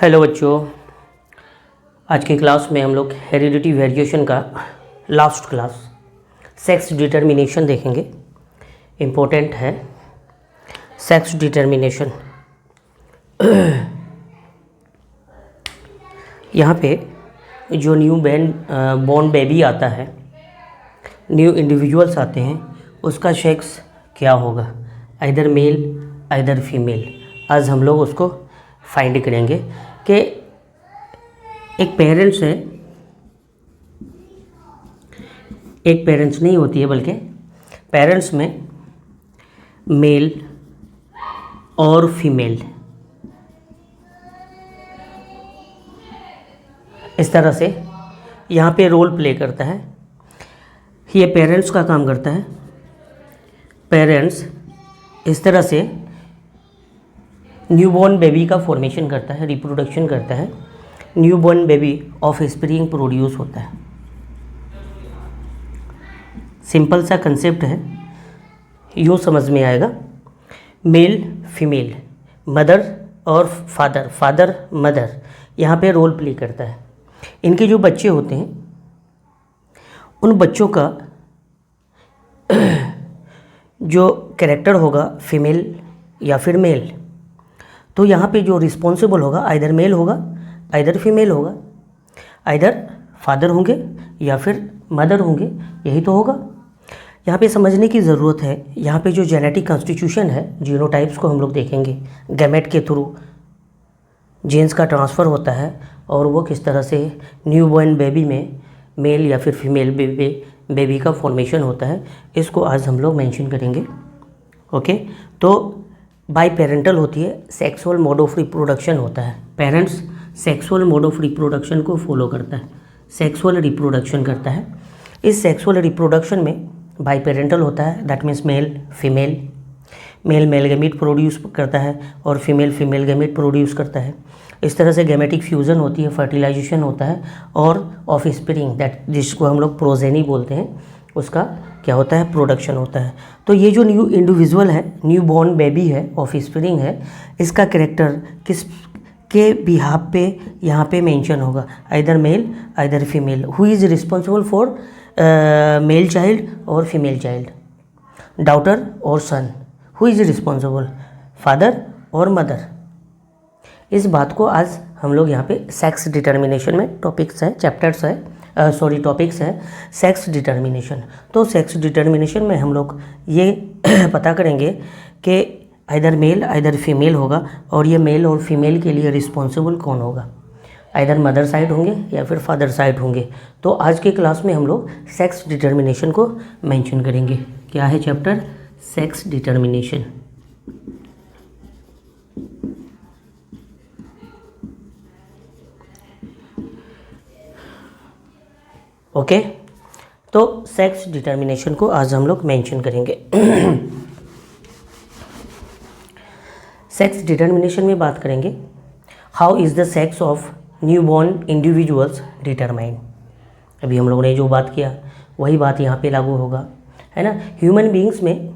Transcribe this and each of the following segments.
Hello बच्चों, आज की क्लास में हम लोग हेरिडिटी वेरिएशन का लास्ट क्लास सेक्स डिटर्मिनेशन देखेंगे। इम्पोर्टेंट है सेक्स डिटर्मिनेशन। यहाँ पे जो न्यू बॉर्न बेबी आता है, न्यू इंडिविजुअल्स आते हैं, उसका सेक्स क्या होगा, आइदर मेल आइदर फीमेल। आज हम लोग उसको फाइंड करेंगे कि एक पेरेंट्स है, एक पेरेंट्स नहीं होती है बल्कि पेरेंट्स में मेल और फीमेल इस तरह से यहाँ पे रोल प्ले करता है। ये पेरेंट्स का काम करता है। पेरेंट्स इस तरह से न्यूबॉर्न बेबी का फॉर्मेशन करता है, रिप्रोडक्शन करता है। Newborn baby of spring produce होता है। सिंपल सा कंसेप्ट है, यूँ समझ में आएगा। मेल फीमेल, मदर और फादर, फादर मदर यहाँ पे रोल प्ले करता है। इनके जो बच्चे होते हैं, उन बच्चों का जो कैरेक्टर होगा फीमेल या फिर मेल, तो यहाँ पे जो रिस्पॉन्सिबल होगा आइदर मेल होगा आइदर फीमेल होगा, आइदर फादर होंगे या फिर मदर होंगे, यही तो होगा। यहाँ पे समझने की ज़रूरत है, यहाँ पे जो जेनेटिक कॉन्स्टिट्यूशन है, जीनोटाइप्स को हम लोग देखेंगे। गैमेट के थ्रू जीन्स का ट्रांसफ़र होता है और वो किस तरह से न्यूबॉर्न बेबी में मेल या फिर फीमेल बेबी का फॉर्मेशन होता है, इसको आज हम लोग मेंशन करेंगे। ओके, तो बाई पेरेंटल होती है, सेक्सुअल मोड ऑफ रिप्रोडक्शन होता है। Parents sexual mode of reproduction को फॉलो करता है, सेक्सुअल रिप्रोडक्शन करता है। इस सेक्सुअल रिप्रोडक्शन में बाई पेरेंटल होता है, that means male female, male male gamete produce करता है और फीमेल फीमेल गैमेट प्रोड्यूस करता है। इस तरह से गैमेटिक फ्यूज़न होती है, फर्टिलाइजेशन होता है और ऑफ स्प्रिंग, दैट जिसको हम लोग प्रोजेनी बोलते हैं, उसका क्या होता है, प्रोडक्शन होता है। तो ये जो न्यू इंडिविजुअल है, न्यू बॉर्न बेबी है, ऑफ स्प्रिंग है, इसका कैरेक्टर किस के बिहाफ पे यहाँ पे मेंशन होगा, either male either female. Who is responsible for male child और फीमेल चाइल्ड, डॉटर और son, who is responsible, father और मदर। इस बात को आज हम लोग यहाँ पे सेक्स डिटर्मिनेशन में टॉपिक्स है, चैप्टर्स है, टॉपिक्स है सेक्स डिटर्मिनेशन। तो सेक्स डिटर्मिनेशन में हम लोग ये पता करेंगे कि आइदर मेल आइदर फीमेल होगा और ये मेल और फीमेल के लिए रिस्पॉन्सिबल कौन होगा, आइदर मदर साइड होंगे या फिर फादर साइड होंगे। तो आज के क्लास में हम लोग सेक्स डिटर्मिनेशन को मेंशन करेंगे। क्या है चैप्टर, सेक्स डिटर्मिनेशन। ओके, तो सेक्स डिटर्मिनेशन को आज हम लोग मेंशन करेंगे। सेक्स डिटर्मिनेशन में बात करेंगे, how is the sex of newborn individuals determine. अभी हम लोगों ने जो बात किया वही बात यहाँ पे लागू होगा, है ना। ह्यूमन बीइंग्स में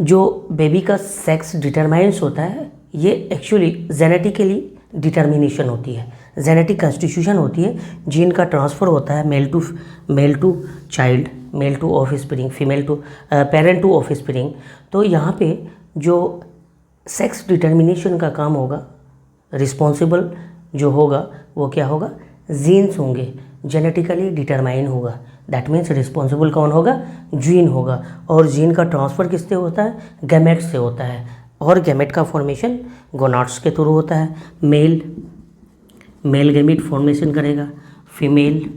जो बेबी का सेक्स डिटरमाइंस होता है, ये एक्चुअली जेनेटिकली डिटर्मिनेशन होती है, जेनेटिक कॉन्स्टिट्यूशन होती है। जीन का ट्रांसफ़र होता है male to child, male to offspring, female to parent to offspring. तो यहाँ पे जो सेक्स डिटर्मिनेशन का काम होगा, रिस्पॉन्सिबल जो होगा वो क्या होगा, जीन्स होंगे, जेनेटिकली डिटरमाइन होगा। दैट मीन्स रिस्पॉन्सिबल कौन होगा, जीन होगा। और जीन का ट्रांसफ़र किससे होता है, गैमेट से होता है। और गैमेट का फॉर्मेशन गोनाड्स के थ्रू होता है। मेल गैमेट फॉर्मेशन करेगा, फीमेल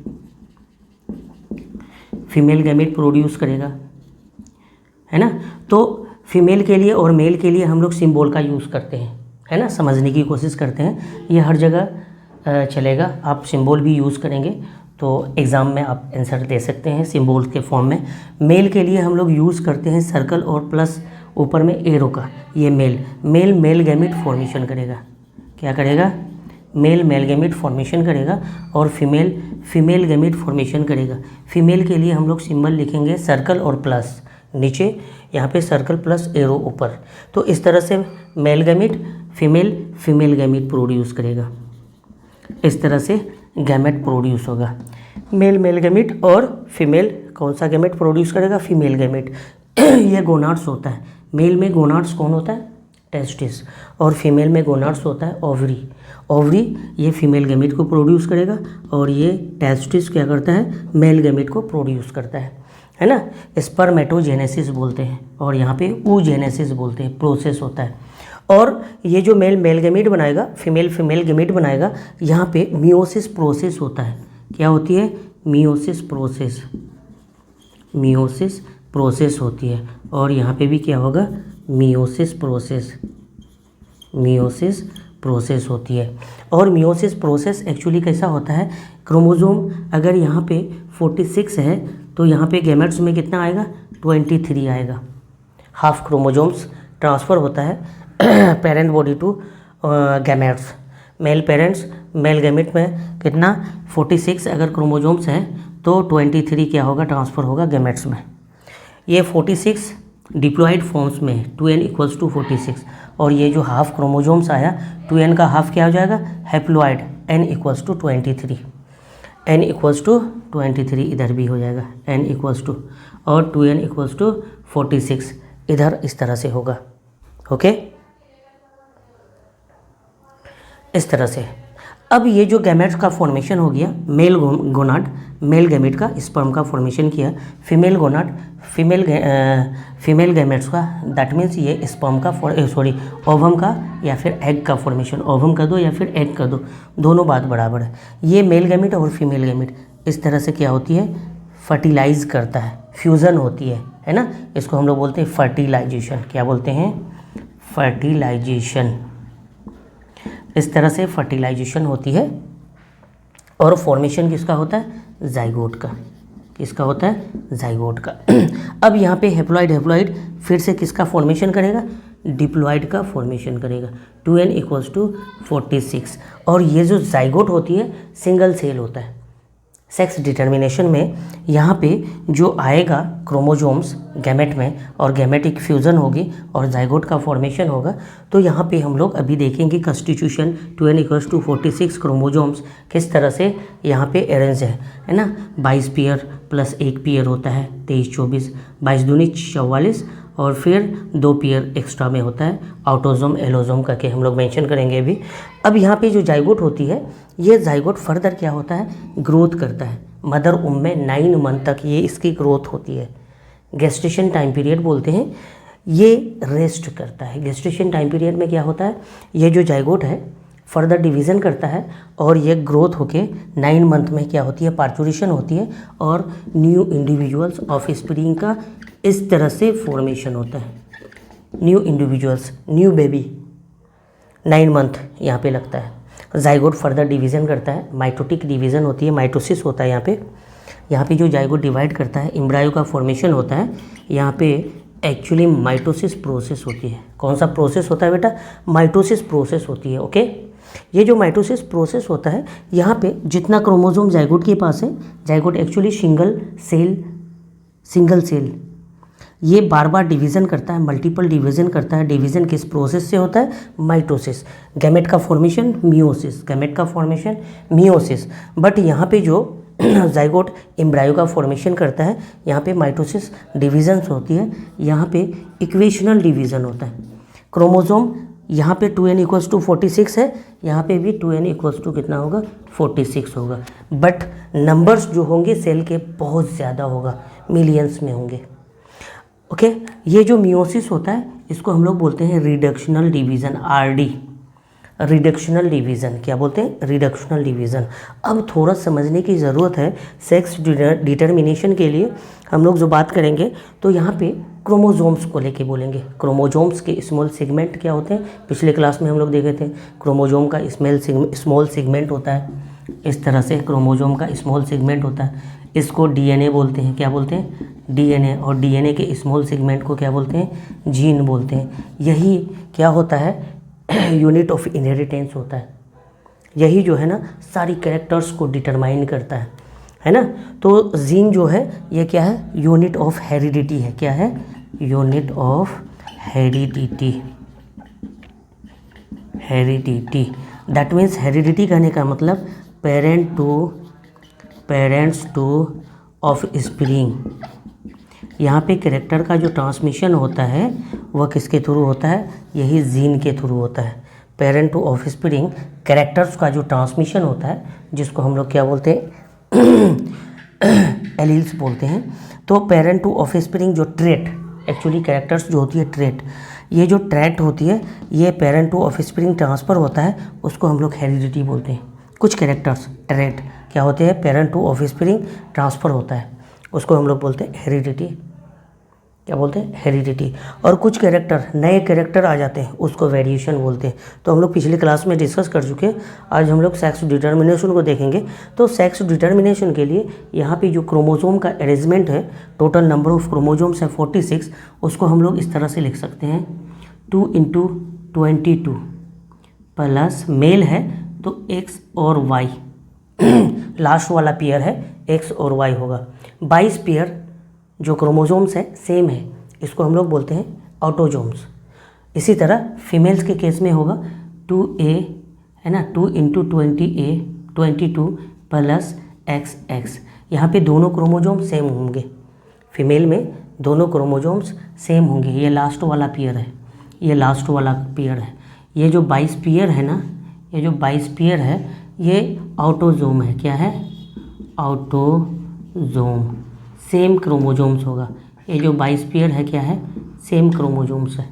गैमेट प्रोड्यूस करेगा, है ना। तो फीमेल के लिए और मेल के लिए हम लोग सिंबल का यूज़ करते हैं, है ना, समझने की कोशिश करते हैं। ये हर जगह चलेगा, आप सिंबल भी यूज़ करेंगे तो एग्ज़ाम में आप आंसर दे सकते हैं सिंबल के फॉर्म में। मेल के लिए हम लोग यूज़ करते हैं सर्कल और प्लस ऊपर में एरो का। ये मेल गैमेट फॉर्मेशन करेगा, क्या करेगा, मेल गैमेट फॉर्मेशन करेगा और फीमेल गैमेट फॉर्मेशन करेगा। फीमेल के लिए हम लोग सिंबल लिखेंगे सर्कल और प्लस नीचे, यहाँ पे सर्कल प्लस एरो ऊपर। तो इस तरह से mail gamete female female gamete produce करेगा। इस तरह से गैमेट प्रोड्यूस होगा। मेल मेल गैमेट और फीमेल कौन सा गैमेट प्रोड्यूस करेगा? Female gamete. ये गोनाड्स होता है। मेल में गोनाड्स कौन होता है? टेस्टिस। और फीमेल में गोनाड्स होता है ओवरी। ओवरी ये फीमेल गैमेट को प्रोड्यूस करेगा और ये टेस्टिस क्या करता है? मेल गैमेट को प्रोड्यूस करता है ना। स्पर्मेटोजेनेसिस बोलते हैं और यहाँ पे oogenesis बोलते हैं, प्रोसेस होता है। और ये जो मेल मेल गैमेट बनाएगा, फीमेल फीमेल गैमेट बनाएगा, यहाँ पे मियोसिस प्रोसेस होता है। क्या होती है? Meiosis process. मियोसिस प्रोसेस होती है और यहाँ पे भी क्या होगा? Meiosis process. मियोसिस प्रोसेस होती है। और मियोसिस प्रोसेस एक्चुअली कैसा होता है? क्रोमोसोम अगर यहाँ पे 46 है तो यहाँ पे गैमेट्स में कितना आएगा? 23 आएगा। हाफ क्रोमोसोम्स ट्रांसफ़र होता है parent body to gametes. Male parents male gamete में कितना? 46 अगर क्रोमोसोम्स हैं तो 23 क्या होगा? ट्रांसफ़र होगा गैमेट्स में। ये 46 डिप्लॉयड फॉर्म्स में 2n = 46 और ये जो हाफ क्रोमोसोम्स आया 2n का हाफ क्या हो जाएगा? Haploid n = 23। n = 23 इधर भी हो जाएगा n = और 2n = 46 इधर इस तरह से होगा। ओके, इस तरह से। अब ये जो गैमेट्स का फॉर्मेशन हो गया, मेल गोनाड मेल गैमेट का स्पर्म का फॉर्मेशन किया, फीमेल गोनाड फीमेल गैमेट्स का, दैट मीन्स ये स्पर्म का ओवम का या फिर एग का फॉर्मेशन। ओवम का दो या फिर एग का दो, दोनों बात बराबर है। ये मेल गैमेट और फीमेल गैमेट इस तरह से क्या होती है? फर्टिलाइज करता है, फ्यूज़न होती है ना। इसको हम लोग बोलते हैं फर्टिलाइजेशन। क्या बोलते हैं? फर्टिलाइजेशन। इस तरह से फर्टिलाइजेशन होती है और फॉर्मेशन किसका होता है? जाइगोट का। किसका होता है? जाइगोट का। अब यहाँ पे हैप्लॉइड फिर से किसका फॉर्मेशन करेगा? डिप्लॉइड का फॉर्मेशन करेगा। 2n = 46 और ये जो जाइगोट होती है सिंगल सेल होता है। सेक्स डिटर्मिनेशन में यहाँ पे जो आएगा क्रोमोसोम्स गैमेट में और गैमेटिक फ्यूज़न होगी और जाइगोट का फॉर्मेशन होगा, तो यहाँ पे हम लोग अभी देखेंगे कंस्टिट्यूशन 2n = 46 क्रोमोसोम्स किस तरह से यहाँ पे अरेंज है ना। 22 पेयर प्लस 1 पेयर होता है 23 24, 22 दूनी 44 और फिर 2 पेयर एक्स्ट्रा में होता है ऑटोसोम एलोसोम करके हम लोग मेंशन करेंगे अभी। अब यहाँ पे जो जाइगोट होती है, ये जाइगोट फर्दर क्या होता है? ग्रोथ करता है। मदर उम में 9 मंथ तक ये इसकी ग्रोथ होती है। गेस्टेशन टाइम पीरियड बोलते हैं। ये रेस्ट करता है। गेस्टेशन टाइम पीरियड में क्या होता है? ये जो जाइगोट है फर्दर डिवीज़न करता है और ये ग्रोथ होके 9 मंथ में क्या होती है? पार्चुरेशन होती है और न्यू इंडिविजुअल्स ऑफ स्प्रिंग का इस तरह से फॉर्मेशन होता है। New individuals, new baby 9 month यहाँ पे लगता है। जाइगोट फर्दर डिवीज़न करता है, माइटोटिक डिवीज़न होती है, माइटोसिस होता है यहाँ पे जो जाइगोट डिवाइड करता है, एम्ब्रायो का फॉर्मेशन होता है। यहाँ पे एक्चुअली माइटोसिस प्रोसेस होती है। कौन सा प्रोसेस होता है बेटा? माइटोसिस प्रोसेस होती है। ओके, ये जो माइटोसिस प्रोसेस होता है, यहाँ पे जितना क्रोमोसोम जाइगोट के पास है, जाइगोट एक्चुअली सिंगल सेल ये बार बार डिवीज़न करता है, मल्टीपल डिवीज़न करता है। डिवीज़न किस प्रोसेस से होता है? माइटोसिस। गैमेट का फॉर्मेशन मियोसिस, गैमेट का फॉर्मेशन मियोसिस। बट यहाँ पे जो जाइगोट एम्ब्रायो का फॉर्मेशन करता है, यहाँ पे माइटोसिस डिवीजन्स होती है, यहाँ पे इक्वेशनल डिवीज़न होता है। क्रोमोसोम यहाँ पे 2n = 46 है, यहाँ पे भी 2n = कितना होगा? 46 होगा। बट नंबर्स जो होंगे सेल के बहुत ज़्यादा होगा, मिलियंस में होंगे। ओके, ये जो मियोसिस होता है इसको हम लोग बोलते हैं reductional division, RD, reductional division. क्या बोलते हैं? Reductional division. अब थोड़ा समझने की ज़रूरत है सेक्स डिटर्मिनेशन के लिए। हम लोग जो बात करेंगे तो यहाँ पे क्रोमोसोम्स को लेके बोलेंगे। क्रोमोसोम्स के स्मॉल सेगमेंट क्या होते हैं? पिछले क्लास में हम लोग देखे थे, क्रोमोसोम का स्मॉल सेगमेंट होता है। इस तरह से क्रोमोसोम का स्मॉल सेगमेंट होता है, इसको DNA बोलते हैं। क्या बोलते हैं? DNA। और DNA के स्मॉल सेगमेंट को क्या बोलते हैं? जीन बोलते हैं। यही क्या होता है? यूनिट ऑफ इनहेरिटेंस होता है। यही जो है ना सारी कैरेक्टर्स को डिटरमाइन करता है ना। तो जीन जो है ये क्या है? यूनिट ऑफ हेरिडिटी है। क्या है? Unit of heredity. Heredity. That means heredity कहने का मतलब पेरेंट्स टू ऑफस्प्रिंग। यहाँ पे कैरेक्टर का जो ट्रांसमिशन होता है वह किसके थ्रू होता है? यही जीन के थ्रू होता है। पेरेंट टू ऑफस्प्रिंग कैरेक्टर्स का जो ट्रांसमिशन होता है, जिसको हम लोग क्या बोलते हैं? एलील्स बोलते हैं। तो पेरेंट टू ऑफस्प्रिंग जो ट्रेट, एक्चुअली कैरेक्टर्स जो होती है ट्रेट, ये जो ट्रेट होती है ये पेरेंट टू ऑफस्प्रिंग ट्रांसफ़र होता है, उसको हम लोग हेरिडिटी बोलते हैं। कुछ कैरेक्टर्स ट्रेट क्या होते हैं? पेरेंट टू ऑफस्प्रिंग ट्रांसफ़र होता है, उसको हम लोग बोलते हैं हेरिडिटी। क्या बोलते हैं? हेरिडिटी। और कुछ कैरेक्टर, नए कैरेक्टर आ जाते हैं, उसको वेरिएशन बोलते हैं। तो हम लोग पिछले क्लास में डिस्कस कर चुके हैं। आज हम लोग सेक्स डिटर्मिनेशन को देखेंगे। तो सेक्स डिटर्मिनेशन के लिए यहाँ पे जो क्रोमोसोम का अरेंजमेंट है, टोटल नंबर ऑफ क्रोमोसोम्स है 46, उसको हम लोग इस तरह से लिख सकते हैं 2 × 22 प्लस मेल है तो x और y लास्ट वाला पेयर है x और y होगा। 22 पेयर जो क्रोमोसोम्स है सेम है, इसको हम लोग बोलते हैं ऑटोजोम्स। इसी तरह फीमेल्स के केस में होगा 2a है ना, 2 × 20a 22 प्लस XX। यहाँ पे दोनों क्रोमोसोम सेम होंगे, फीमेल में दोनों क्रोमोसोम्स सेम होंगे। ये लास्ट वाला पेयर है, ये लास्ट वाला पेयर है। ये जो 22 पेयर है ना, ये जो 22 पेयर है ये ऑटोजोम है। क्या है? ऑटोजोम, सेम क्रोमोसोम्स होगा। ये जो 22 पेयर है क्या है? सेम क्रोमोसोम्स है।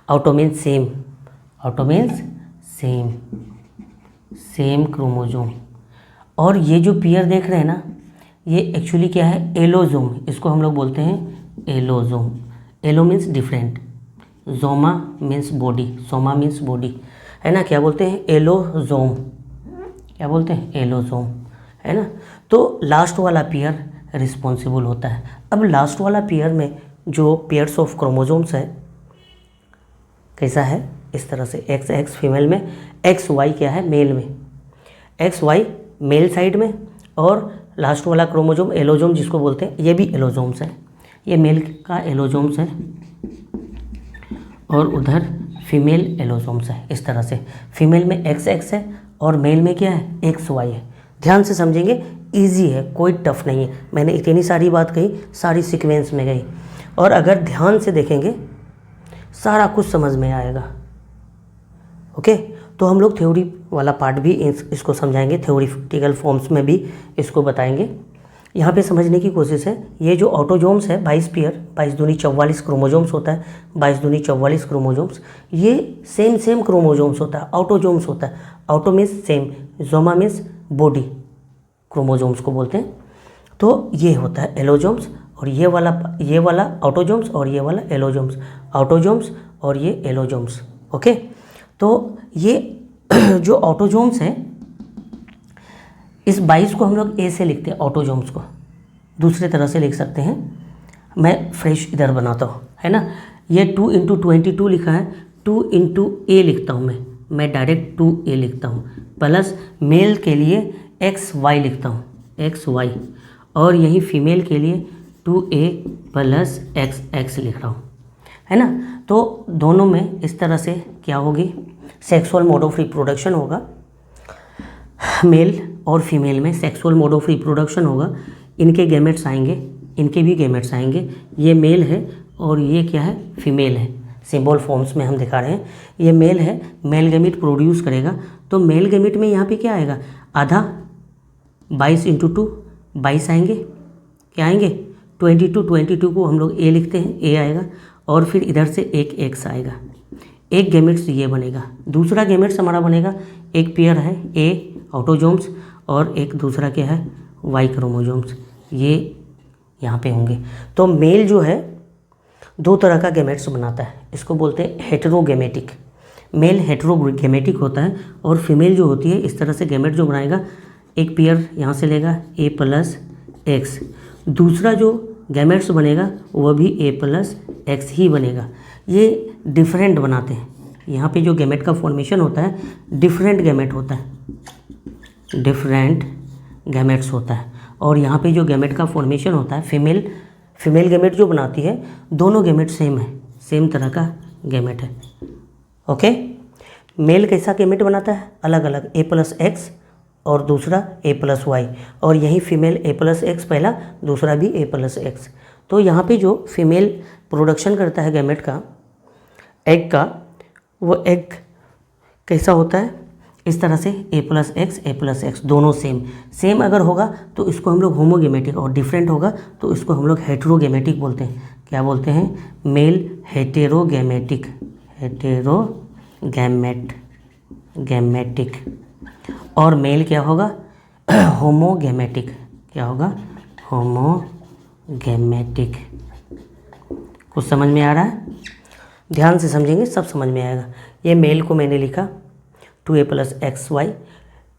Auto means same, auto means same, same chromosome. और ये जो पेयर देख रहे हैं ना, ये एक्चुअली क्या है? एलोजोम, इसको हम लोग बोलते हैं allosome. Allo means different, soma means body, soma means body, है ना। क्या बोलते हैं? एलोजोम। क्या बोलते हैं? एलोजोम, है ना। तो लास्ट वाला पेयर रिस्पॉन्सिबल होता है। अब लास्ट वाला पेयर में जो पेयर्स ऑफ क्रोमोसोम्स है कैसा है? इस तरह से XX फीमेल में, XY क्या है? मेल में। XY मेल साइड में, और लास्ट वाला क्रोमोसोम एलोजोम जिसको बोलते हैं, ये भी एलोजोम्स है। ये मेल का एलोजोम्स है और उधर फीमेल एलोजोम्स है। इस तरह से फीमेल में XX है और मेल में क्या है? XY है। ध्यान से समझेंगे, इजी है, कोई टफ नहीं है। मैंने इतनी सारी बात कही, सारी सीक्वेंस में गई, और अगर ध्यान से देखेंगे सारा कुछ समझ में आएगा। ओके, तो हम लोग थ्योरी वाला पार्ट भी इसको समझाएंगे, थ्योरिटिकल फॉर्म्स में भी इसको बताएंगे। यहाँ पे समझने की कोशिश है। ये जो ऑटोजोम्स है 22 पेयर, 22 दूनी 44 क्रोमोजोम्स होता है, 22 दूनी 44 क्रोमोजोम्स, ये सेम क्रोमोजोम्स होता है, ऑटोजोम्स होता है। Auto means same, soma means body, chromosomes को बोलते हैं। तो ये होता है एलोजोम्स, और ये वाला ऑटोजोम्स और ये वाला एलोजोम्स, ऑटोजोम्स और ये एलोजोम्स। ओके, तो ये जो ऑटोजोम्स हैं, इस 22 को हम लोग ए से लिखते हैं, ऑटोजोम्स को। दूसरे तरह से लिख सकते हैं, मैं फ्रेश इधर बनाता हूँ, है ना। ये 2 × 22 लिखा है, 2 × a लिखता हूँ मैं डायरेक्ट 2a लिखता हूँ, प्लस मेल के लिए XY लिखता हूँ, XY, और यही फीमेल के लिए 2a प्लस XX लिख रहा हूँ, है ना। तो दोनों में इस तरह से क्या होगी? सेक्सुअल मोड ऑफ रिप्रोडक्शन होगा। मेल और फीमेल में सेक्सुअल मोड ऑफ रिप्रोडक्शन होगा। इनके गैमेट्स आएंगे, इनके भी गैमेट्स आएंगे। ये मेल है और ये क्या है? फीमेल है। सिंबल फॉर्म्स में हम दिखा रहे हैं, ये मेल है, मेल गैमेट प्रोड्यूस करेगा। तो मेल गैमेट में यहाँ पे क्या आएगा? आधा 22 × 2 22 आएंगे। क्या आएंगे? 22 को हम लोग ए लिखते हैं, ए आएगा, और फिर इधर से एक X आएगा। एक गैमेट्स ये बनेगा। दूसरा गैमेट्स हमारा बनेगा, एक पेयर है ए ऑटोजोम्स और एक दूसरा क्या है? Y chromosomes. ये यहाँ पे होंगे। तो मेल जो है 2 तरह का गैमेट्स बनाता है, इसको बोलते हैं हेटेरोगैमेटिक। मेल हेटेरोगैमेटिक होता है, और फीमेल जो होती है इस तरह से गैमेट जो बनाएगा, एक पेयर यहाँ से लेगा A प्लस X, दूसरा जो गैमेट्स बनेगा वह भी A प्लस X ही बनेगा। ये डिफरेंट बनाते हैं। यहाँ पे जो गैमेट का फॉर्मेशन होता है डिफरेंट गैमेट होता है, डिफरेंट गैमेट्स होता है। और यहाँ पे जो गैमेट का फॉर्मेशन होता है, फीमेल गैमेट जो बनाती है, दोनों गैमेट सेम है, सेम तरह का गैमेट है। ओके, मेल कैसा गैमेट बनाता है, अलग अलग, A+X और दूसरा A+Y, और यही फीमेल A+X पहला, दूसरा भी A+X। तो यहाँ पे जो फीमेल प्रोडक्शन करता है गैमेट का, एग का, वो एग कैसा होता है, इस तरह से A+X दोनों सेम अगर होगा तो इसको हम लोग होमोगेमेटिक, और डिफरेंट होगा तो इसको हम लोग हेटेरोगेमेटिक बोलते हैं। क्या बोलते हैं? Male heterogametic, gametic. और मेल क्या होगा? होमोगेमेटिक। क्या होगा? होमोगेमेटिक। कुछ समझ में आ रहा है? ध्यान से समझेंगे सब समझ में आएगा। ये मेल को मैंने लिखा 2A+XY,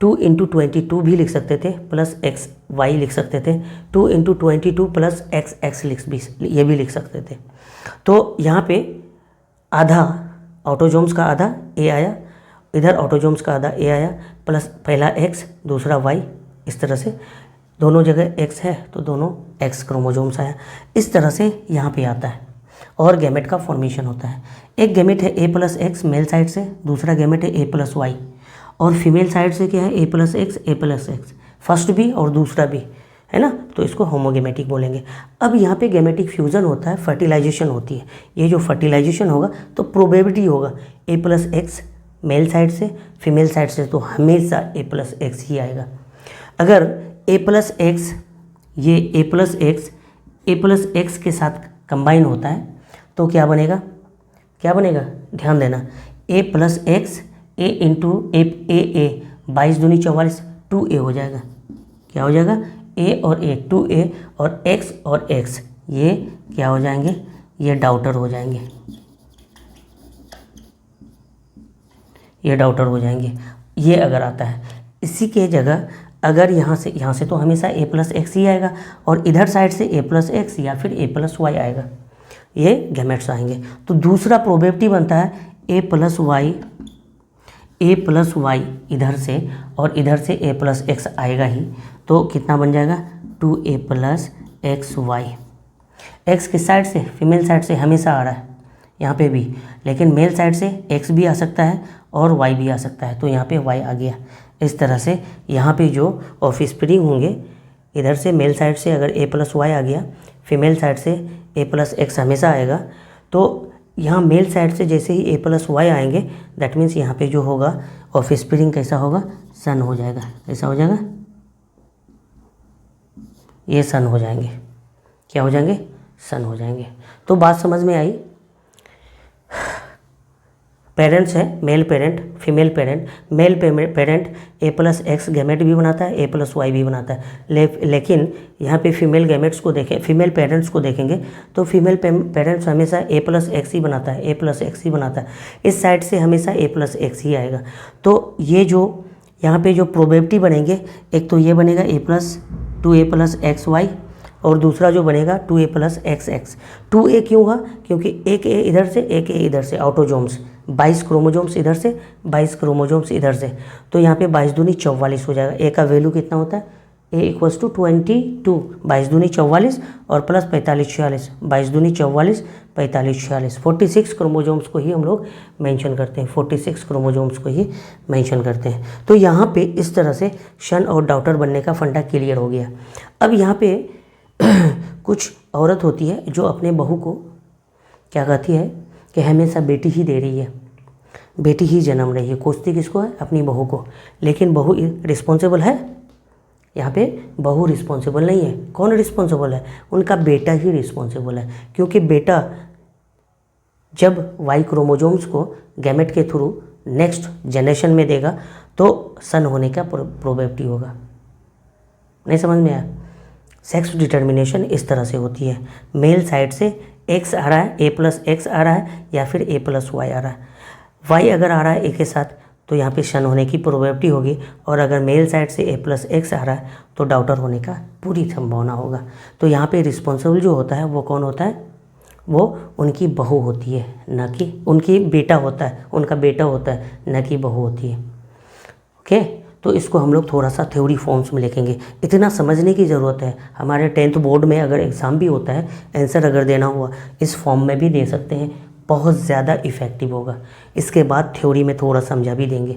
2 × 22 भी लिख सकते थे, प्लस XY लिख सकते थे, 2 × 22 प्लस XX ये भी लिख सकते थे। तो यहाँ पे आधा ऑटोजोम्स का आधा A आया, इधर ऑटोजोम्स का आधा A आया, प्लस पहला X दूसरा Y, इस तरह से दोनों जगह X है तो दोनों X क्रोमोजोम्स आया। इस तरह से यहाँ पे आता है और गैमेट का फॉर्मेशन होता है। एक गैमेट है A+X मेल साइड से, दूसरा गैमेट है A+Y, और फीमेल साइड से क्या है? A+X, फर्स्ट भी और दूसरा भी, है ना, तो इसको होमोगेमेटिक बोलेंगे। अब यहाँ पे गैमेटिक फ्यूज़न होता है, फर्टिलाइजेशन होती है। ये जो फर्टिलाइजेशन होगा तो प्रोबेबिलिटी होगा A+X मेल साइड से, फीमेल साइड से तो हमेशा A+X ही आएगा। अगर A+X ये A+X के साथ कंबाइन होता है तो क्या बनेगा? ध्यान देना, A+X A × A 22 दूनी 44, 2A हो जाएगा। क्या हो जाएगा? A और A 2A, और X और X ये क्या हो जाएंगे? ये डाउटर हो जाएंगे, ये अगर आता है। इसी के जगह अगर यहाँ से तो हमेशा A+X ही आएगा, और इधर साइड से A+X या फिर A+Y आएगा, ये गैमेट्स आएंगे। तो दूसरा प्रोबेबिलिटी बनता है A+Y इधर से, और इधर से A+X आएगा ही, तो कितना बन जाएगा? 2A+XY। X किस साइड से? फीमेल साइड से हमेशा आ रहा है यहाँ पे भी, लेकिन मेल साइड से X भी आ सकता है और Y भी आ सकता है, तो यहाँ पे Y आ गया। इस तरह से यहाँ पे जो ऑफस्प्रिंग होंगे, इधर से मेल साइड से अगर A+Y आ गया, फीमेल साइड से A+X हमेशा आएगा, तो यहाँ मेल साइड से जैसे ही A+Y आएंगे, दैट मीन्स यहाँ पे जो होगा ऑफस्प्रिंग कैसा होगा? सन हो जाएगा। कैसा हो जाएगा? ये सन हो जाएंगे। क्या हो जाएंगे? सन हो जाएंगे। तो बात समझ में आई? पेरेंट्स है, male parent, female parent. Male parent A+X gamete भी बनाता है, A+Y भी बनाता है, लेकिन यहाँ पे फीमेल गैमेट्स को देखें, फीमेल पेरेंट्स को देखेंगे तो फीमेल पेरेंट्स हमेशा A+X ही बनाता है, A+X ही बनाता है। इस साइड से हमेशा A+X ही आएगा। तो ये जो यहाँ पे जो प्रोबेबिलिटी बनेंगे, एक तो ये बनेगा 2A+XY, और दूसरा जो बनेगा 2A+XX। 2A क्यों हुआ? क्योंकि एक A इधर से, एक A इधर से, ऑटोजोम्स 22 क्रोमोजोम्स इधर से, 22 क्रोमोजोम्स इधर से, तो यहाँ पे 22 दूनी 44 हो जाएगा। A का वैल्यू कितना होता है? A = 22, 22 दूनी 44 और प्लस 45 46, 22 दूनी 44, 45 46, 46 क्रोमोजोम्स को ही हम लोग मेंशन करते हैं, 46 क्रोमोजोम्स को ही मेंशन करते हैं। तो यहाँ पे इस तरह से सन और डॉटर बनने का फंडा क्लियर हो गया। अब यहाँ पे कुछ औरत होती है जो अपने बहू को क्या कहती है कि हमेशा बेटी ही दे रही है, बेटी ही जन्म रही है, कोसती किसको है? अपनी बहू को। लेकिन बहू रिस्पॉन्सिबल है? यहाँ पे बहू रिस्पॉन्सिबल नहीं है। कौन रिस्पॉन्सिबल है? उनका बेटा ही रिस्पॉन्सिबल है, क्योंकि बेटा जब Y क्रोमोजोम्स को गैमेट के थ्रू नेक्स्ट जनरेशन में देगा तो सन होने का प्रोबेबिलिटी होगा। नहीं समझ में आया? सेक्स डिटर्मिनेशन इस तरह से होती है। मेल साइड से X आ रहा है, A+X आ रहा है, या फिर A+Y आ रहा है। Y अगर आ रहा है A के साथ तो यहाँ पे सन होने की प्रोबेबिलिटी होगी, और अगर मेल साइड से A+X आ रहा है तो डॉटर होने का पूरी संभावना होगा। तो यहाँ पे रिस्पॉन्सिबल जो होता है वो कौन होता है? वो उनकी बहू होती है, न कि उनकी बेटा होता है, उनका बेटा होता है, न कि बहू होती है। ओके, तो इसको हम लोग थोड़ा सा थ्योरी फॉर्म्स में लिखेंगे। इतना समझने की ज़रूरत है। हमारे 10th बोर्ड में अगर एग्ज़ाम भी होता है, आंसर अगर देना हुआ इस फॉर्म में भी दे सकते हैं, बहुत ज़्यादा इफ़ेक्टिव होगा। इसके बाद थ्योरी में थोड़ा समझा भी देंगे,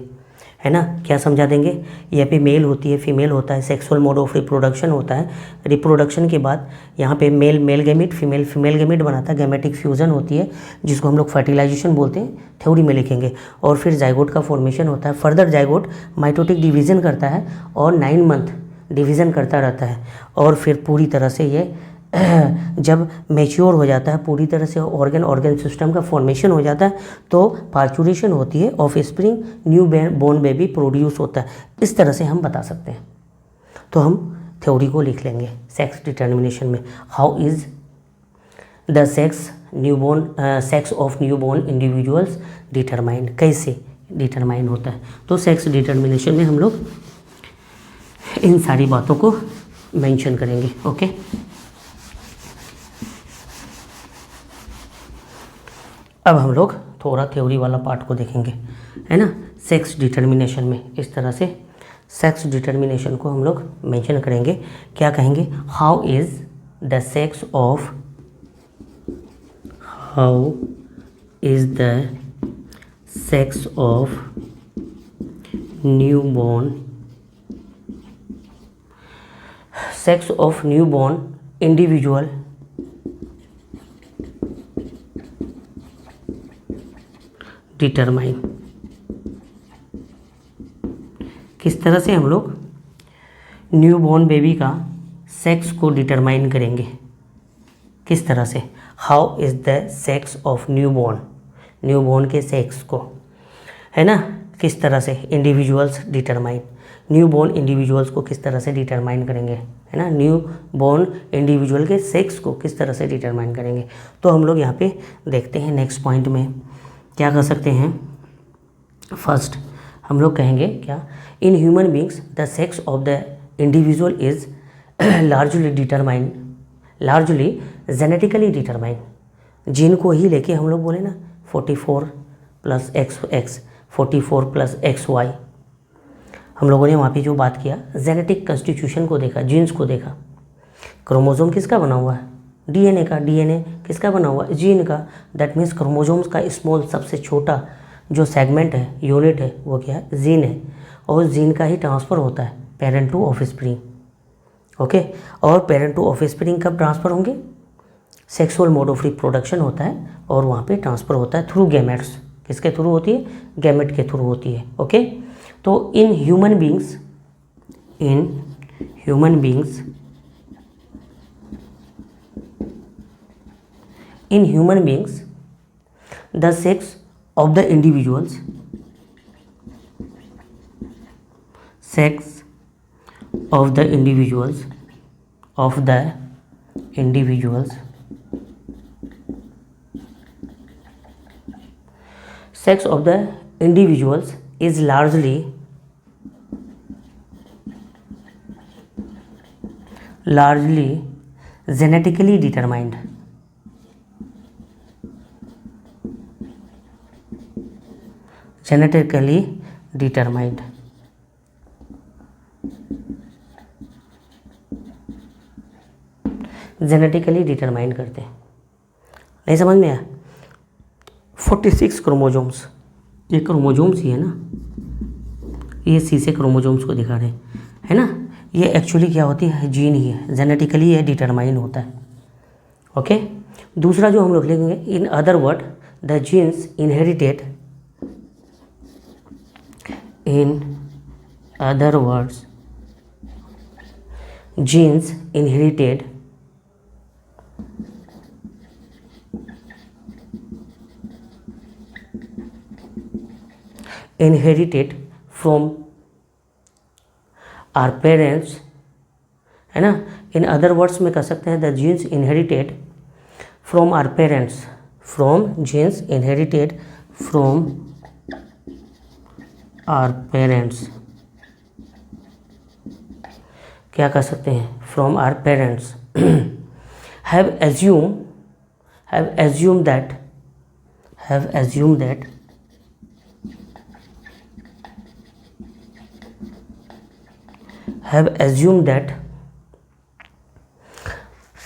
है ना। क्या समझा देंगे, यहाँ पे मेल होती है, फीमेल होता है, सेक्सुअल मोड ऑफ रिप्रोडक्शन होता है। रिप्रोडक्शन के बाद यहाँ पे male male gamete, female female gamete बनाता है, गैमेटिक फ्यूजन होती है जिसको हम लोग फर्टिलाइजेशन बोलते हैं, थ्योरी में लिखेंगे। और फिर जाइगोट का फॉर्मेशन होता है। फर्दर जाइगोट माइटोटिक डिवीज़न करता है और 9 मंथ डिवीज़न करता रहता है। और फिर पूरी तरह से ये जब मैच्योर हो जाता है, पूरी तरह से ऑर्गन सिस्टम का फॉर्मेशन हो जाता है, तो पार्चुरेशन होती है, offspring new born baby produce होता है। इस तरह से हम बता सकते हैं। तो हम थ्योरी को लिख लेंगे सेक्स डिटर्मिनेशन में। How is the sex of new born individuals determined, कैसे डिटरमाइन होता है। तो सेक्स डिटर्मिनेशन में हम लोग इन सारी बातों को मेंशन करेंगे। ओके, अब हम लोग थोड़ा थ्योरी वाला पार्ट को देखेंगे, है ना। सेक्स डिटर्मिनेशन में इस तरह से सेक्स डिटर्मिनेशन को हम लोग मेंशन करेंगे। क्या कहेंगे, how is the sex of newborn individual determine. किस तरह से हम लोग न्यूबॉर्न बेबी का सेक्स को डिटरमाइन करेंगे, किस तरह से। How is the sex of newborn के सेक्स को, है ना, किस तरह से इंडिविजुअल्स डिटरमाइन, न्यूबॉर्न इंडिविजुअल्स को किस तरह से डिटरमाइन करेंगे, है ना। न्यूबॉर्न इंडिविजुअल के सेक्स को किस तरह से डिटरमाइन करेंगे। तो हम लोग यहाँ पे देखते हैं नेक्स्ट पॉइंट में क्या कर सकते हैं। फर्स्ट हम लोग कहेंगे क्या, in human beings the sex of the individual is largely genetically determine. Gene को ही लेके हम लोग बोले ना 44 + XX 44 + XY, हम लोगों ने वहाँ पे जो बात किया जेनेटिक कंस्टिट्यूशन को देखा, जीन्स को देखा। क्रोमोसोम किसका बना हुआ है, डीएनए का। डीएनए किसका बना हुआ है, जीन का। दैट मीन्स क्रोमोसोम्स का स्मॉल सबसे छोटा जो सेगमेंट है, यूनिट है, वो क्या है, जीन है। और जीन का ही ट्रांसफ़र होता है पेरेंट टू ऑफस्प्रिंग। ओके, और पेरेंट टू ऑफस्प्रिंग कब ट्रांसफ़र होंगे, सेक्सुअल मोड ऑफ रिप्रोडक्शन होता है और वहाँ पे ट्रांसफ़र होता है थ्रू गैमेट्स। किसके थ्रू होती है, गैमेट के थ्रू होती है। ओके, तो in human beings the sex of the individuals sex of the individuals is largely genetically determined. Genetically determined. Genetically determined करते हैं। नहीं समझ में आया, 46 क्रोमोजोम्स, ये क्रोमोजोम्स ही है ना, ये सी से क्रोमोजोम्स को दिखा रहे हैं, है ना। ये एक्चुअली क्या होती है, जीन ही है, जेनेटिकली ये डिटरमाइन होता है। ओके, दूसरा जो हम लोग लिखेंगे, in other word the genes inherited, in other words genes inherited from our parents, है ना। इन अदर वर्ड्स में कह सकते हैं the genes inherited from our parents, our parents, क्या कर सकते हैं, from our parents, have assume that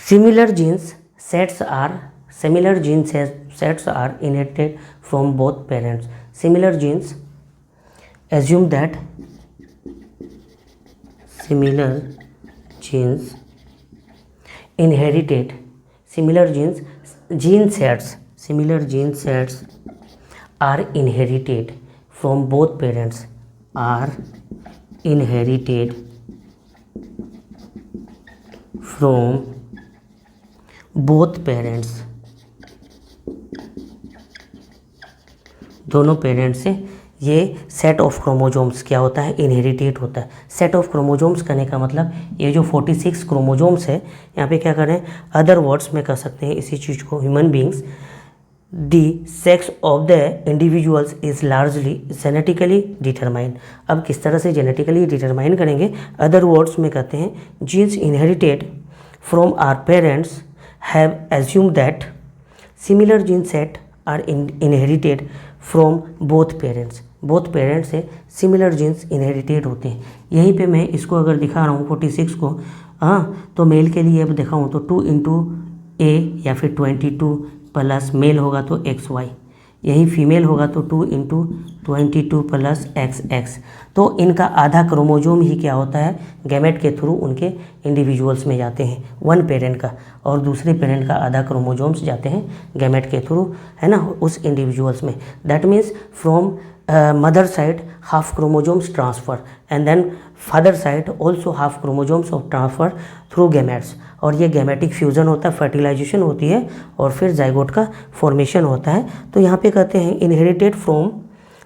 similar gene sets are inherited from both parents. Similar genes, assume that similar genes inherited, similar gene sets are inherited from both parents, are inherited from both parents, दोनों parents से ये set of chromosomes क्या होता है, इनहेरिटेट होता है। Set of chromosomes करने का मतलब ये जो 46 क्रोमोजोम्स है, यहाँ पे क्या करें, अदर वर्ड्स में कह सकते हैं इसी चीज़ को, human beings the sex of the individuals is largely genetically determined. अब किस तरह से जेनेटिकली डिटरमाइन करेंगे, अदर वर्ड्स में कहते हैं genes inherited from our parents have assume that similar gene set are inherited from both parents. Both parents से similar genes inherited होते हैं। यहीं पे मैं इसको अगर दिखा रहा हूँ 46 को, हाँ, तो मेल के लिए अब दिखाऊँ तो 2 इंटू ए या फिर 22 प्लस मेल होगा तो XY, यही फीमेल होगा तो 2 इंटू 22 प्लस XX। तो इनका आधा क्रोमोजोम ही क्या होता है, गैमेट के थ्रू उनके इंडिविजुअल्स में जाते हैं, वन पेरेंट का, और दूसरे पेरेंट का आधा क्रोमोजोम्स जाते हैं गैमेट के थ्रू, है ना, उस इंडिविजुअल्स में। That means from mother side half chromosomes transfer and then father side also half chromosomes of transfer through gametes, और ये गैमेटिक फ्यूज़न होता है, फर्टिलाइजेशन होती है और फिर जाइगोट का फॉर्मेशन होता है। तो यहाँ पे कहते हैं इनहेरिटेड फ्रॉम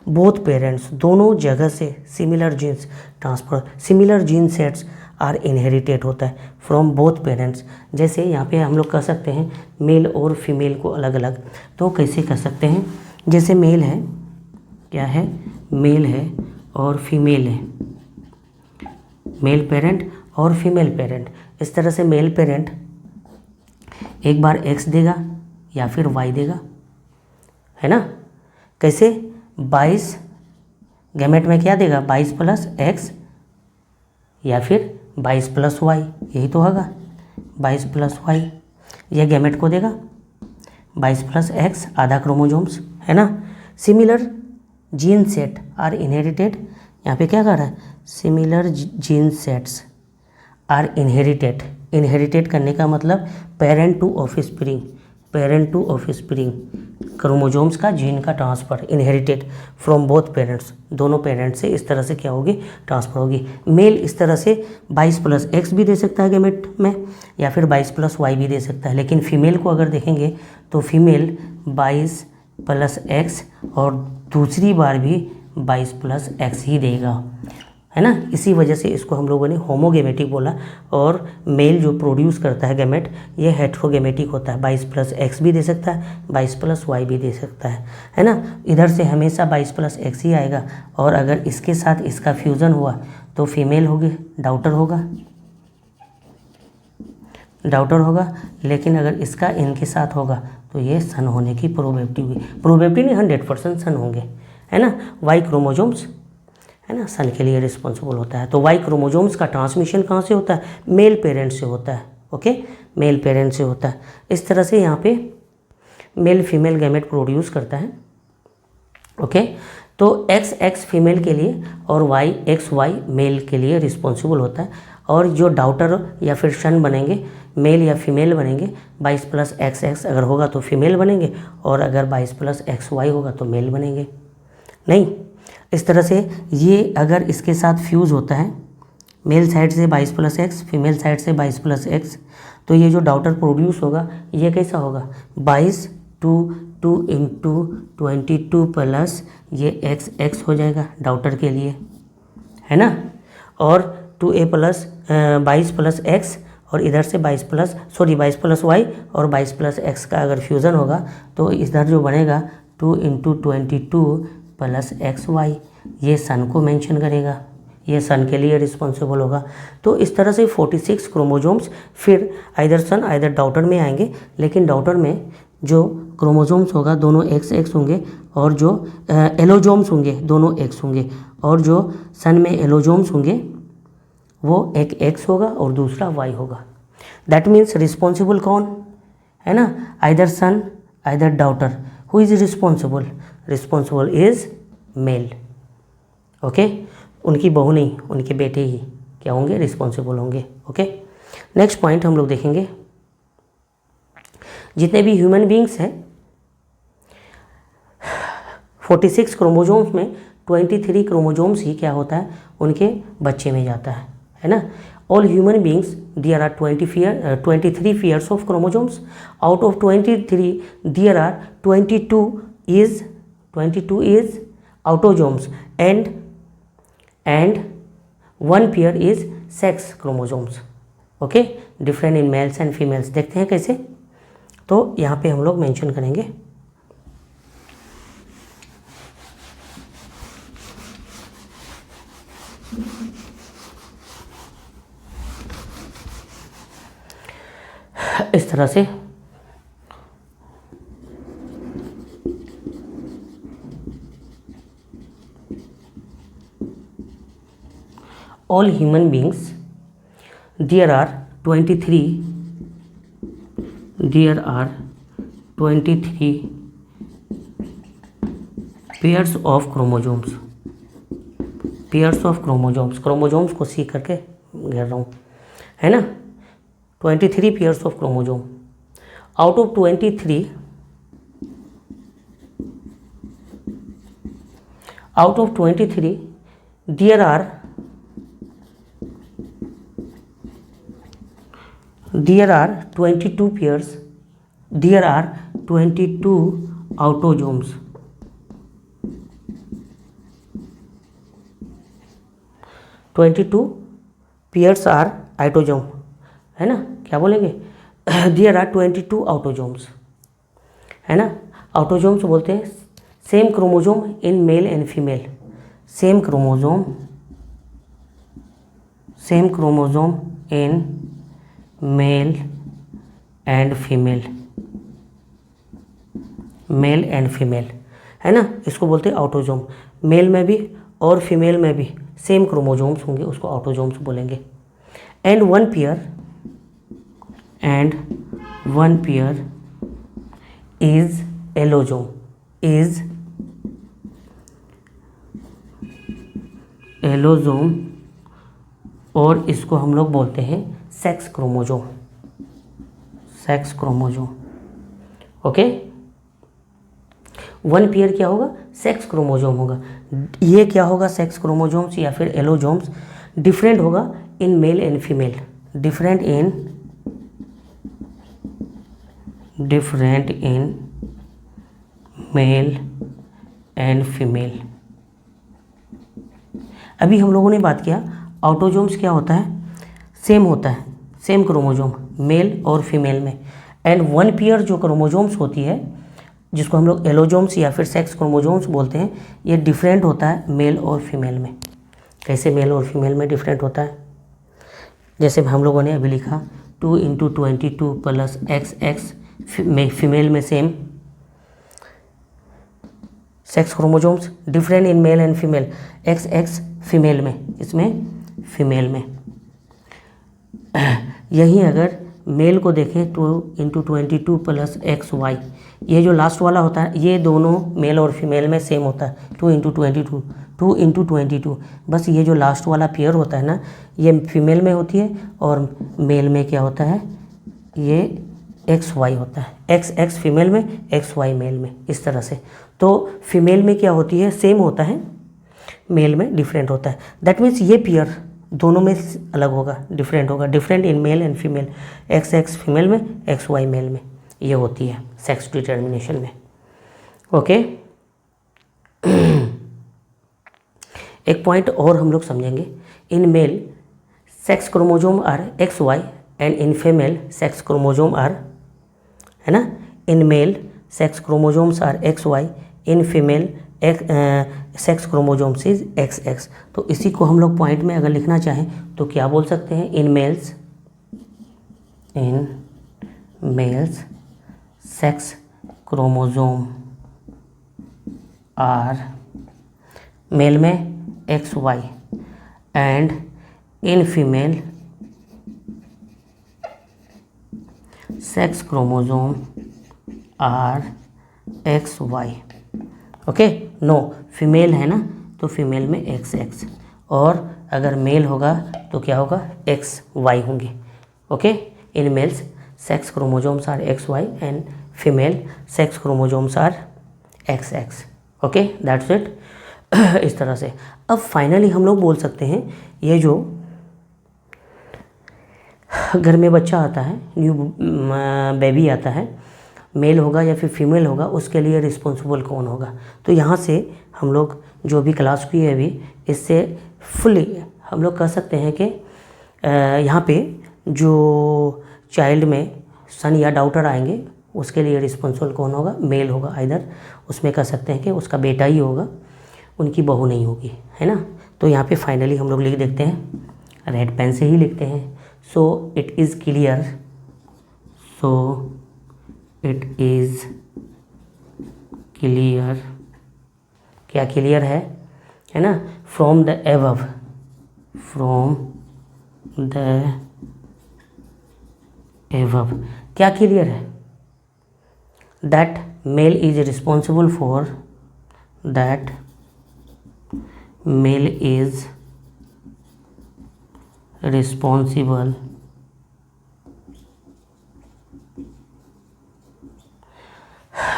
बोथ पेरेंट्स, दोनों जगह से similar genes transfer, similar gene sets are inherited होता है फ्रॉम बोथ पेरेंट्स। जैसे यहाँ पे हम लोग कह सकते हैं मेल और फीमेल को अलग अलग, तो कैसे कह सकते हैं, जैसे मेल है, क्या है, मेल है और फीमेल है, मेल पेरेंट और फीमेल पेरेंट। इस तरह से मेल पेरेंट एक बार X देगा या फिर Y देगा, है ना, कैसे, 22 गैमेट में क्या देगा, 22 प्लस X या फिर 22 प्लस Y, यही तो होगा 22 प्लस Y, यह गैमेट को देगा 22 प्लस X, आधा क्रोमोजोम्स, है ना। Similar gene set are inherited, यहाँ पे क्या कर रहा है, similar gene sets are inherited, inherited करने का मतलब parent to offspring, parent to offspring, chromosomes का जीन का transfer, inherited from both parents, दोनों पेरेंट्स से इस तरह से क्या होगी, ट्रांसफ़र होगी। मेल इस तरह से 22 प्लस X भी दे सकता है गैमेट में या फिर 22 प्लस Y भी दे सकता है, लेकिन फीमेल को अगर देखेंगे तो फीमेल 22 प्लस X और दूसरी बार भी 22 प्लस X ही देगा, है ना। इसी वजह से इसको हम लोगों ने होमोगेमेटिक बोला, और मेल जो प्रोड्यूस करता है गैमेट ये हेट्रोगेमेटिक होता है, 22 प्लस X भी दे सकता है, 22 प्लस Y भी दे सकता है ना। इधर से हमेशा 22 प्लस X ही आएगा, और अगर इसके साथ इसका फ्यूज़न हुआ तो फीमेल होगी, डाउटर होगा, लेकिन अगर इसका इनके साथ होगा तो ये सन होने की प्रोबेबिलिटी हुई, प्रोबेबिलिटी नहीं 100% सन होंगे, है ना। वाई क्रोमोजोम्स, है ना, सन के लिए रिस्पॉन्सिबल होता है। तो वाई क्रोमोजोम्स का ट्रांसमिशन कहाँ से होता है, मेल पेरेंट से होता है, ओके, मेल पेरेंट से होता है। इस तरह से यहाँ पे मेल फीमेल गैमेट प्रोड्यूस करता है, ओके। तो XX फीमेल के लिए और XY मेल के लिए रिस्पॉन्सिबल होता है, और जो डाउटर या फिर सन बनेंगे, मेल या फीमेल बनेंगे, 22 प्लस XX अगर होगा तो फीमेल बनेंगे, और अगर 22 प्लस XY होगा तो मेल बनेंगे। नहीं, इस तरह से ये अगर इसके साथ फ्यूज़ होता है, मेल साइड से 22 प्लस X, फीमेल साइड से 22 प्लस X, तो ये जो डाउटर प्रोड्यूस होगा ये कैसा होगा, 22 2 इंटू 22 प्लस ये XX हो जाएगा डाउटर के लिए, है ना। और 2A प्लस 22 प्लस X, और इधर से 22 प्लस Y और 22 प्लस X का अगर फ्यूज़न होगा तो इधर जो बनेगा 2 इंटू 22 प्लस XY, ये सन को मेंशन करेगा, ये सन के लिए रिस्पॉन्सिबल होगा। तो इस तरह से 46 क्रोमोजोम्स फिर आइदर सन आइदर डाउटर में आएंगे, लेकिन डाउटर में जो क्रोमोजोम्स होगा दोनों XX होंगे, और जो एलोजोम्स होंगे दोनों X होंगे, और जो सन में एलोजोम्स होंगे वो एक X होगा और दूसरा Y होगा। दैट मीन्स रिस्पॉन्सिबल कौन है ना, either son either daughter, who is responsible, responsible is male, okay. उनकी बहू नहीं, उनके बेटे ही क्या होंगे, रिस्पॉन्सिबल होंगे, ओके। नेक्स्ट पॉइंट हम लोग देखेंगे, जितने भी ह्यूमन बींग्स हैं 46 क्रोमोजोम्स में 23 क्रोमोजोम्स ही क्या होता है, उनके बच्चे में जाता है ना। All human beings there are 23 pairs of chromosomes, out of 23 there are 22 is autosomes and 1 pair is sex chromosomes, okay, different in males and females. देखते हैं कैसे, तो यहाँ पे हम लोग मेंशन करेंगे। इस तरह से all human beings there are 23 pairs of chromosomes, chromosomes को सी करके घेर रहा हूँ, है ना। 23 pairs of chromosome, out of 23 there are 22 pairs, there are 22 autosomes, 22 pairs are आइटोजोम, है ना, क्या बोलेंगे, देयर आर 22 ऑटोजोम्स, है ना। ऑटोजोम्स बोलते हैं same chromosome in male and female, same chromosome in male and female, है ना, इसको बोलते हैं ऑटोजोम। मेल में भी और फीमेल में भी सेम क्रोमोजोम्स होंगे, उसको ऑटोजोम्स बोलेंगे। And one pair is allosome, और इसको हम लोग बोलते हैं sex chromosome, okay. One pair क्या होगा, सेक्स क्रोमोजोम होगा। ये क्या होगा, सेक्स क्रोमोजोम्स या फिर एलोजोम्स, डिफरेंट होगा in male and female, different in male and female. अभी हम लोगों ने बात किया ऑटोजोम्स क्या होता है, सेम होता है, सेम क्रोमोजोम मेल और फीमेल में। एंड वन पेयर जो क्रोमोजोम्स होती है, जिसको हम लोग एलोजोम्स या फिर सेक्स क्रोमोजोम्स बोलते हैं, ये डिफरेंट होता है मेल और फीमेल में। कैसे मेल और फीमेल में डिफरेंट होता है, जैसे हम लोगों ने अभी लिखा 2 × 22 प्लस XX, फीमेल में same sex chromosomes, different in male and female, XX female में, इसमें फीमेल में। यहीं अगर मेल को देखें 2 × 22 प्लस XY, ये जो लास्ट वाला होता है ये दोनों मेल और फीमेल में सेम होता है, 2 × 22, बस ये जो लास्ट वाला पेयर होता है ना, ये फीमेल में होती है और मेल में क्या होता है, ये XY होता है, XX फीमेल में, XY मेल में, इस तरह से। तो फीमेल में क्या होती है, सेम होता है, मेल में डिफरेंट होता है। दैट मीन्स ये पेयर दोनों में अलग होगा, डिफरेंट होगा, different in male and female, XX female में, XY मेल में, ये होती है सेक्स डिटर्मिनेशन में, ओके। एक पॉइंट और हम लोग समझेंगे, in male sex chromosome are XY and in female sex chromosome are, है ना, in male sex chromosomes are XY, in female sex chromosomes is XX। तो इसी को हम लोग पॉइंट में अगर लिखना चाहें तो क्या बोल सकते हैं, in males sex chromosome are, male में XY and in female sex chromosome are X Y. Okay, no female है ना, तो फीमेल में एक्स एक्स, और अगर मेल होगा तो क्या होगा, एक्स वाई होंगे। Okay, in males sex chromosomes are X Y and female sex chromosomes are X X. Okay, that's it. इस तरह से अब फाइनली हम लोग बोल सकते हैं, ये जो घर में बच्चा आता है, न्यू बेबी आता है, मेल होगा या फिर फीमेल होगा, उसके लिए रिस्पॉन्सिबल कौन होगा। तो यहाँ से हम लोग जो भी क्लास की है अभी, इससे फुली हम लोग कह सकते हैं कि यहाँ पे जो चाइल्ड में सन या डॉटर आएंगे, उसके लिए रिस्पॉन्सिबल कौन होगा, मेल होगा। आइदर उसमें कह सकते हैं कि उसका बेटा ही होगा, उनकी बहू नहीं होगी, है ना। तो यहाँ पे फाइनली हम लोग लिख देते हैं, रेड पेन से ही लिखते हैं। So it is clear, so it is clear, क्या क्लियर है ना, from the above, from the above क्या क्लियर है, that male is responsible for, that male is responsible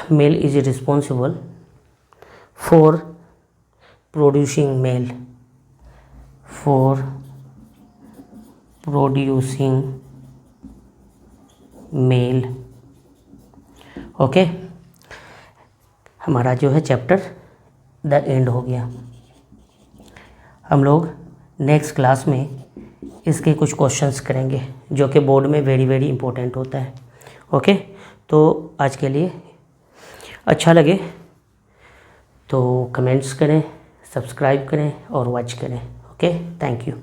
male is responsible for producing male, for producing male। Okay, हमारा जो है chapter the end हो गया। हम लोग नेक्स्ट क्लास में इसके कुछ क्वेश्चंस करेंगे जो कि बोर्ड में वेरी वेरी इंपॉर्टेंट होता है। ओके, तो आज के लिए अच्छा लगे तो कमेंट्स करें, सब्सक्राइब करें और वॉच करें। Okay, thank you.